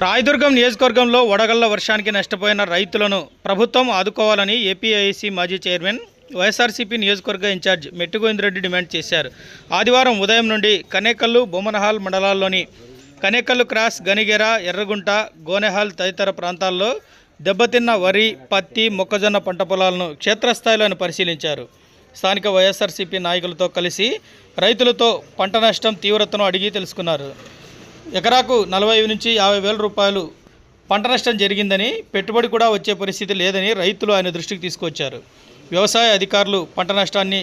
రాయదుర్గం నియోజకవర్గంలో వడగళ్ల వర్షానికి నష్టపోయిన రైతులను ప్రభుత్వం ఆదుకోవాలని ఏపీఐసి మాజీ చైర్మన్ వైఎస్ఆర్సీపీ నియోజకవర్గ ఇన్ఛార్జ్ మెట్టు గోవిందరెడ్డి డిమాండ్ చేశారు. ఆదివారం ఉదయం నుండి కనేకల్లు, బొమ్మనహాల్ మండలాల్లోని కనేకల్లు క్రాస్, గనిగెర, ఎర్రగుంట, గోనెహాల్ తదితర ప్రాంతాల్లో దెబ్బతిన్న వరి, పత్తి, మొక్కజొన్న పంట పొలాలను క్షేత్రస్థాయిలో పరిశీలించారు. స్థానిక వైఎస్ఆర్సీపీ నాయకులతో కలిసి రైతులతో పంట నష్టం తీవ్రతను అడిగి తెలుసుకున్నారు. ఎకరాకు 40 నుంచి 50 వేల రూపాయలు పంట నష్టం జరిగిందని, పెట్టుబడి కూడా వచ్చే పరిస్థితి లేదని రైతులు ఆయన దృష్టికి తీసుకొచ్చారు. వ్యవసాయ అధికారులు పంట నష్టాన్ని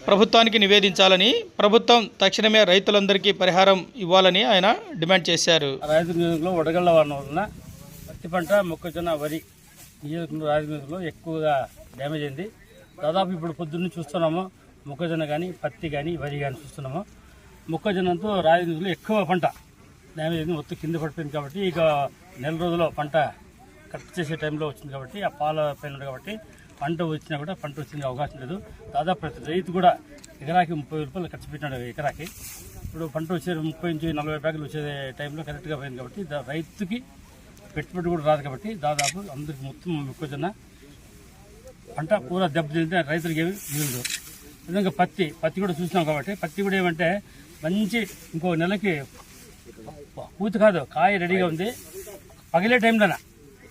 ప్రభుత్వానికి నివేదించాలని, ప్రభుత్వం తక్షణమే రైతులందరికీ పరిహారం ఇవ్వాలని ఆయన డిమాండ్ చేశారు. రాయదుర్గంలో వడగళ్ల వాన వలన పత్తి పంట, మొక్కజొన్న, వరి రాయదుర్గంలో ఎక్కువగా డ్యామేజ్ అయింది. దాదాపు ఇప్పుడు పొద్దున్న చూస్తున్నాము, మొక్కజొన్న కానీ, పత్తి కానీ, వరి కానీ చూస్తున్నాము. మొక్కజొన్నతో రాయదుర్గంలో ఎక్కువ పంట డ్యామేజ్ అయింది, మొత్తం కింద పడిపోయింది. కాబట్టి ఇక నెల రోజుల్లో పంట కట్ చేసే టైంలో వచ్చింది కాబట్టి, ఆ పాల పైన కాబట్టి పంట వచ్చినా కూడా పంట వచ్చింది అవకాశం లేదు. దాదాపు ప్రతి రైతు కూడా ఎకరాకి 30 రూపాయలు ఖర్చు పెట్టినాడు ఎకరాకి. ఇప్పుడు పంట వచ్చే 30 నుంచి 40 బ్యాగులు వచ్చే టైంలో కరెక్ట్గా పోయింది కాబట్టి రైతుకి పెట్టుబడి కూడా రాదు. కాబట్టి దాదాపు అందరికి మొత్తం మొక్కజొన్న పంట పూరా దెబ్బతింటే రైతులకి ఏమి మిగలదు. విధంగా పత్తి కూడా చూసినాం కాబట్టి పత్తి కూడా ఏమంటే మంచి ఇంకో నెలకి పూత కాదు, కాయ రెడీగా ఉంది. పగిలే టైంలోన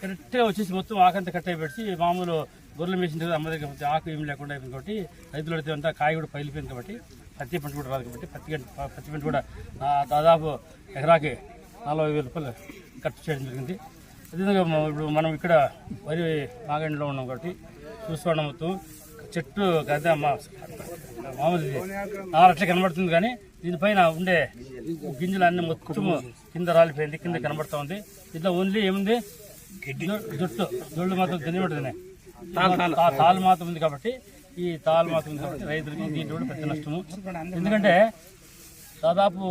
కరెక్ట్గా వచ్చేసి మొత్తం ఆకంతా కట్ అయిపెట్టి మామూలు గొర్రెలు వేసిన అమ్మ దగ్గర ఆకు ఏమి లేకుండా అయిపోయింది. కాబట్టి రైతులు అడితే అంతా కాయ కూడా పగిలిపోయింది. కాబట్టి పత్తి పంట కూడా రాదు. కాబట్టి పత్తి పంట కూడా దాదాపు ఎకరాకి 40,000 రూపాయలు ఖర్చు చేయడం జరిగింది. అదేవిధంగా ఇప్పుడు మనం ఇక్కడ వరి మాగండిలో ఉన్నాం కాబట్టి చూసుకోవడం మొత్తం చెట్టు గద్ద మామూలు అట్లా కనబడుతుంది. కానీ దీనిపైన ఉండే గింజలు అన్ని మొత్తం కింద రాలిపోయింది, కింద కనబడుతూ ఉంది. ఇట్లా ఓన్లీ ఏముంది, జొళ్ళు మాత్రం తినబడుతుంది, తాళ్ళు మాత్రం ఉంది. కాబట్టి ఈ తాళ్ళు మాత్రం ఉంది కాబట్టి రైతులకి దీంట్లో కూడా పెద్ద నష్టము. ఎందుకంటే దాదాపు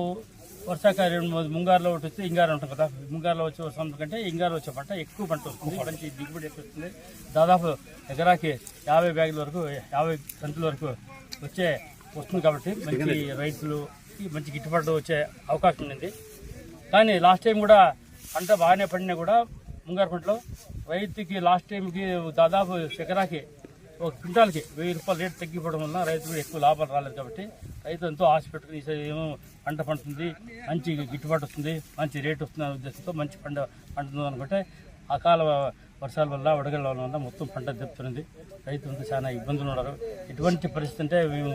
వర్షాకాలం ముంగారులో ఒకటి వస్తే ఇంగారు ఉంటుంది కదా, ముంగారులో వచ్చే వర్షం కంటే ఇంగారు వచ్చే పంట ఎక్కువ పంట వస్తుంది, మంచి దిగుబడి ఎక్కువ వస్తుంది. దాదాపు ఎకరాకి 50 బ్యాగుల వరకు, 50 గంటల వరకు వస్తుంది. కాబట్టి మంచి రైతులుకి మంచి గిట్టుబాటు వచ్చే అవకాశం ఉంది. కానీ లాస్ట్ టైం కూడా పంట బాగానే పడినా కూడా ముంగారు పంటలో రైతుకి లాస్ట్ టైంకి దాదాపు ఎకరాకి ఒక క్వింటాల్కి 1000 రూపాయలు రేటు తగ్గిపోవడం వల్ల రైతులు ఎక్కువ లాభాలు రాలేదు. కాబట్టి రైతు ఎంతో ఆశ పెట్టుకుని ఏమో పంట పండుతుంది, మంచి గిట్టుబాటు వస్తుంది, మంచి రేటు వస్తుంది అనే ఉద్దేశంతో మంచి పండుతుంది అనుకుంటే అకాల వర్షాల వల్ల, వడగళ్ల వల్ల మొత్తం పంట దెబ్బతింది. రైతులంతా చాలా ఇబ్బందులు ఉన్నారు. ఎటువంటి పరిస్థితి అంటే మేము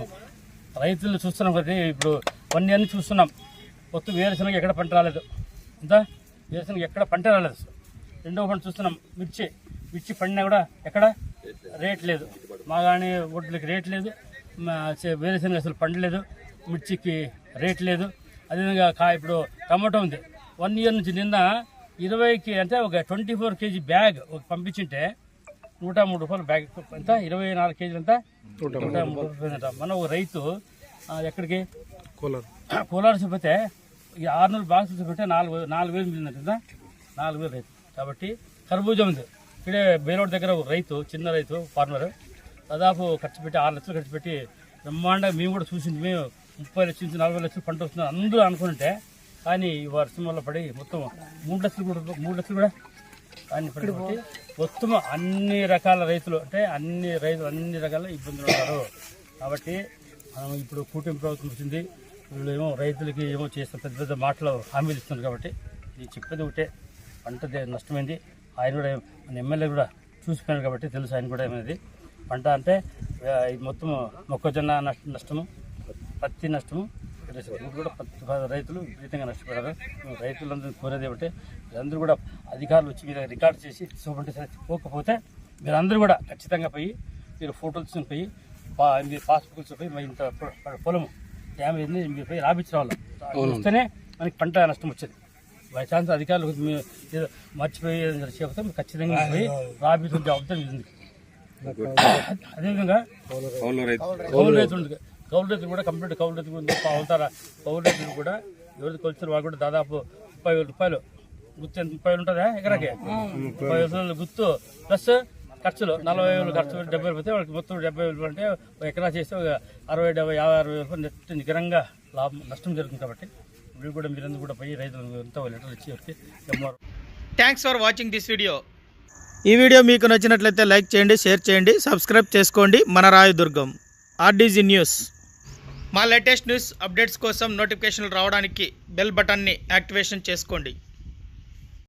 రైతులు చూస్తున్నాం కదా, ఇప్పుడు 1 ఇయర్ చూస్తున్నాం, మొత్తం వేరుశనగ ఎక్కడ పంట రాలేదు, ఇంత వేరుశనగ ఎక్కడ పంట రాలేదు. రెండవ పంట చూస్తున్నాం, మిర్చి పండినా కూడా ఎక్కడ రేట్ లేదు. మాగాని ఒడ్లకి రేట్ లేదు, వేరుశనగ అసలు పండలేదు, మిర్చికి రేట్ లేదు. అదేవిధంగా ఇప్పుడు టమాటో ఉంది. 1 ఇయర్ నుంచి నిన్న 20కి అంటే ఒక 24 కేజీ బ్యాగ్ పంపించింటే 103 రూపాయలు బ్యాగ్ ఎంత, 24 కేజీలు ఎంత, 103 రూపాయలు అంట. మన ఒక రైతు ఎక్కడికి కోలార్ చూపితే 600 బాక్సులు చూపితే 4,000 మిగిలిందంట, 4,000 రైతు. కాబట్టి కర్బూజా ఉంది ఇక్కడే బేలోడ్ దగ్గర ఒక రైతు, చిన్న రైతు ఫార్మర్, దాదాపు ఖర్చు పెట్టి 6 లక్షలు ఖర్చు పెట్టి బ్రహ్మాండంగా మేము కూడా చూసింది. మేము 30 లక్షల నుంచి 40 లక్షలు పంట వస్తుంది అందరూ అనుకుంటే, కానీ ఈ వర్షం వల్ల పడి మొత్తం 3 లక్షలు కూడా కానీ పడి మొత్తం అన్ని రకాల రైతులు అంటే అన్ని రకాల ఇబ్బందులు ఉన్నారు. కాబట్టి ఇప్పుడు కూటమి ప్రభుత్వం వచ్చింది, వీళ్ళు ఏమో రైతులకి ఏమో చేస్తున్న పెద్ద మాటలు హామీలు ఇస్తున్నారు. కాబట్టి నేను చెప్పేది ఒకటే, పంట నష్టమైంది. ఆయన కూడా మన ఎమ్మెల్యే కూడా చూసిపోయారు కాబట్టి తెలుసు ఆయన కూడా ఏమైంది. పంట అంటే మొత్తం మొక్కజొన్న నష్టము, పత్తి నష్టము, కూడా రైతులు విపరీతంగా నష్టపోయారు. రైతులందరూ కోరేది ఏమంటే మీరందరూ కూడా అధికారులు వచ్చి మీరు రికార్డు చేసి తీసుకోమంటే పోకపోతే మీరందరూ కూడా ఖచ్చితంగా పోయి మీరు ఫోటోలు తీసుకుని పోయి మీరు పాస్బుక్స్ పోయి ఇంత పొలము డ్యామేజ్ మీరు పోయి రాపించిన వాళ్ళు వస్తేనే మనకి పంట నష్టం వచ్చేది. బై ఛాన్స్ అధికారులు మర్చిపోయి చేయకపోతే ఖచ్చితంగా పోయి రాబించిన జవాబుదారి ఉంది. అదేవిధంగా కౌలు రైతులు కూడా కంప్లీట్ కౌలు రైతులు అవుతారా, కౌలు రైతులు కూడా ఎవరికి కొలిచిన వాళ్ళు కూడా దాదాపు 30,000 రూపాయలు గుర్తు, 30,000 ఉంటుందా ఎకరాకి, 30,000 గుర్తు ప్లస్ ఖర్చులు 40,000 ఖర్చు 70,000 పోతే వాళ్ళకి మొత్తం 70,000 అంటే ఎకరా చేస్తే 60, 70, 50, 60 రూపాయలు నెట్ నికరంగా లాభం నష్టం జరుగుతుంది. కాబట్టి వీళ్ళు కూడా మీరందరూ కూడా పోయి రైతులు ఎంతో లెటర్లు ఇచ్చి ఎవరికి thanks for watching this video. ఈ వీడియో మీకు నచ్చినట్లయితే లైక్ చేయండి, షేర్ చేయండి, సబ్స్క్రైబ్ చేసుకోండి. మన రాయదుర్గం ఆర్డీజీ న్యూస్. మా లేటెస్ట్ న్యూస్ అప్డేట్స్ కోసం నోటిఫికేషన్లు రావడానికి బెల్ బటన్ని యాక్టివేషన్ చేసుకోండి.